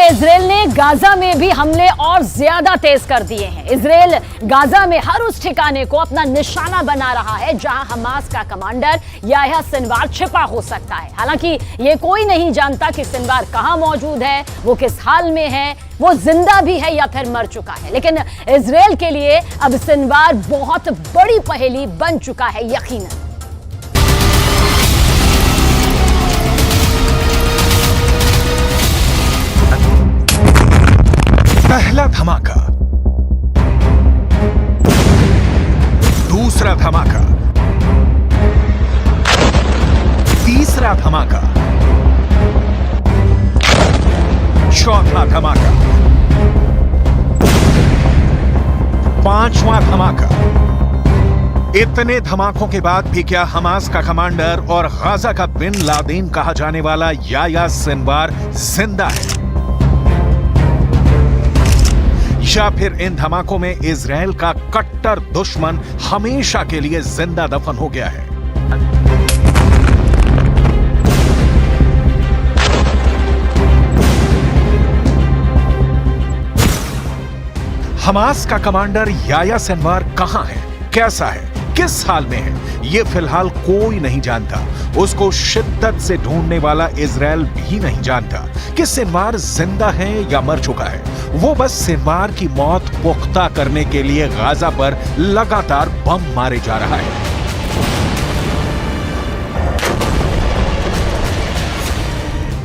देखिए, इजराइल ने गाजा में भी हमले और ज्यादा तेज कर दिए हैं। इजराइल गाजा में हर उस ठिकाने को अपना निशाना बना रहा है जहां हमास का कमांडर याह्या सिनवार छिपा हो सकता है। हालांकि ये कोई नहीं जानता कि सिनवार कहां मौजूद है, वो किस हाल में है, वो जिंदा भी है या फिर मर चुका है। लेकिन इजराइल के लिए अब सिनवार बहुत बड़ी पहेली बन चुका है यकीनन। पहला धमाका, दूसरा धमाका, तीसरा धमाका, चौथा धमाका, पांचवा धमाका। इतने धमाकों के बाद भी क्या हमास का कमांडर और गाजा का बिन लादेन कहा जाने वाला याह्या सिनवार जिंदा है, या फिर इन धमाकों में इजराइल का कट्टर दुश्मन हमेशा के लिए जिंदा दफन हो गया है? हमास का कमांडर याह्या सिनवार कहां है, कैसा है, किस हाल में है, ये फिलहाल कोई नहीं जानता। उसको शिद्दत से ढूंढने वाला इजराइल भी नहीं जानता कि सिनवार जिंदा है या मर चुका है। वो बस सिनवार की मौत पुख्ता करने के लिए गाजा पर लगातार बम मारे जा रहा है।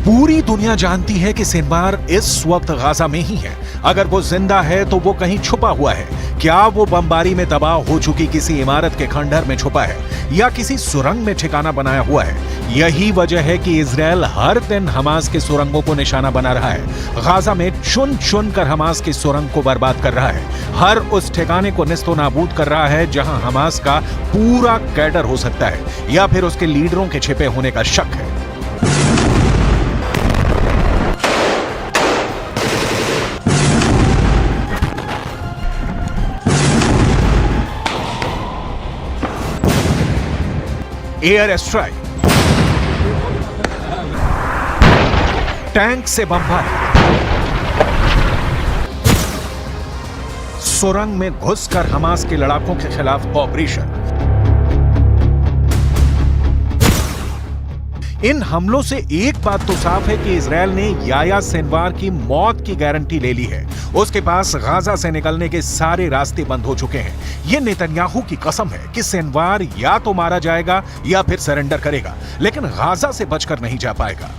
पूरी दुनिया जानती है कि सिनवार इस वक्त गाजा में ही है। अगर वो जिंदा है तो वो कहीं छुपा हुआ है। क्या वो बमबारी में तबाह हो चुकी किसी इमारत के खंडहर में छुपा है या किसी सुरंग में ठिकाना बनाया हुआ है? यही वजह है कि इजराइल हर दिन हमास के सुरंगों को निशाना बना रहा है। गाजा में चुन चुन कर हमास की सुरंग को बर्बाद कर रहा है। हर उस ठिकाने को निस्तो नाबूद कर रहा है जहां हमास का पूरा कैडर हो सकता है या फिर उसके लीडरों के छिपे होने का शक है। एयर स्ट्राइक, टैंक से बमबारी, सुरंग में घुसकर हमास के लड़ाकों के खिलाफ ऑपरेशन। इन हमलों से एक बात तो साफ है कि इजराइल ने याह्या सिनवार की मौत की गारंटी ले ली है। उसके पास गाजा से निकलने के सारे रास्ते बंद हो चुके हैं। यह नेतन्याहू की कसम है कि सिनवार या तो मारा जाएगा या फिर सरेंडर करेगा, लेकिन गाजा से बचकर नहीं जा पाएगा।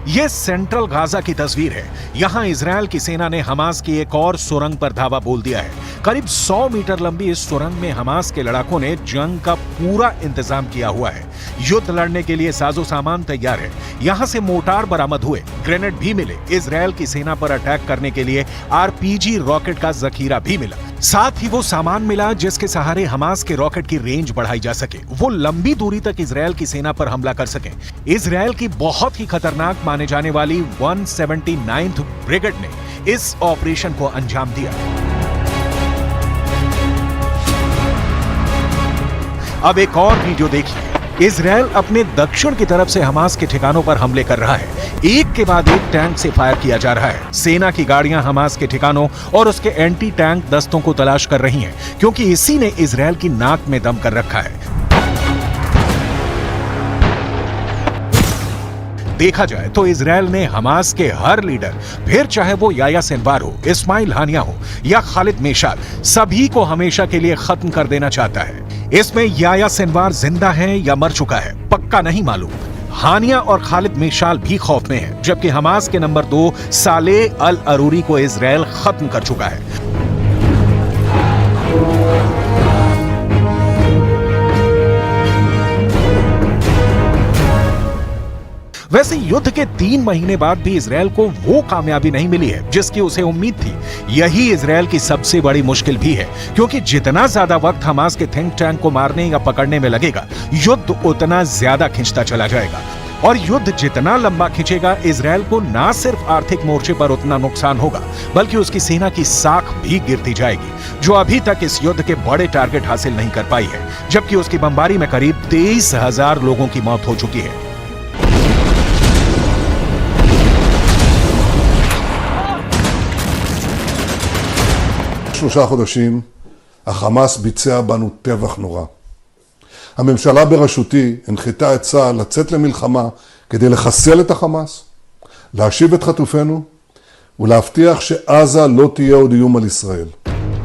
यह सेंट्रल गाजा की तस्वीर है। यहां इजराइल की सेना ने हमास की एक और सुरंग पर धावा बोल दिया है। करीब 100 मीटर लंबी इस सुरंग में हमास के लड़ाकों ने जंग का पूरा इंतजाम किया हुआ है। युद्ध लड़ने के लिए साजो सामान तैयार है। यहां से मोर्टार बरामद हुए, ग्रेनेड भी मिले। इजराइल की सेना पर अटैक करने के लिए आरपीजी रॉकेट का जखीरा भी मिला। साथ ही वो सामान मिला जिसके सहारे हमास के रॉकेट की रेंज बढ़ाई जा सके, वो लंबी दूरी तक इजराइल की सेना पर हमला कर सके। इजराइल की बहुत ही खतरनाक माने जाने वाली 179th ब्रिगेड ने इस ऑपरेशन को अंजाम दिया। अब एक और वीडियो देखिए। इजराइल अपने दक्षिण की तरफ से हमास के ठिकानों पर हमले कर रहा है। एक के बाद एक टैंक से फायर किया जा रहा है। सेना की गाड़ियां हमास के ठिकानों और उसके एंटी टैंक दस्तों को तलाश कर रही हैं, क्योंकि इसी ने इजराइल की नाक में दम कर रखा है। देखा जाए तो इजराइल ने हमास के हर लीडर, फिर चाहे वो याह्या सिनवार हो, इस्माइल हानिया हो या खालिद मेशाल, सभी को हमेशा के लिए खत्म कर देना चाहता है। इसमें याह्या सिनवार जिंदा है या मर चुका है पक्का नहीं मालूम। हानिया और खालिद मेशाल भी खौफ में है, जबकि हमास के नंबर 2 सालेह अल अरूरी को इजराइल खत्म कर चुका है। वैसे युद्ध के 3 महीने बाद भी इजराइल को वो कामयाबी नहीं मिली है जिसकी उसे उम्मीद थी। यही इजराइल की सबसे बड़ी मुश्किल भी है, क्योंकि जितना ज्यादा वक्त हमास के थिंक टैंक को मारने या पकड़ने में लगेगा, युद्ध उतना ज्यादा खिंचता चला जाएगा। और युद्ध जितना लंबा खिंचेगा, इजराइल को ना सिर्फ आर्थिक मोर्चे पर उतना नुकसान होगा, बल्कि उसकी सेना की साख भी गिरती जाएगी, जो अभी तक इस युद्ध के बड़े टारगेट हासिल नहीं कर पाई है। जबकि उसकी बमबारी में करीब 23,000 लोगों की मौत हो चुकी है। 3 חודשים החמאס ביצע בנו טבח נורא. הממשלה בראשותי הנחתה את צה"ל לצאת למלחמה כדי לחסל את החמאס, להשיב את חטופינו ולהבטיח שעזה לא תהיה עוד איום על ישראל.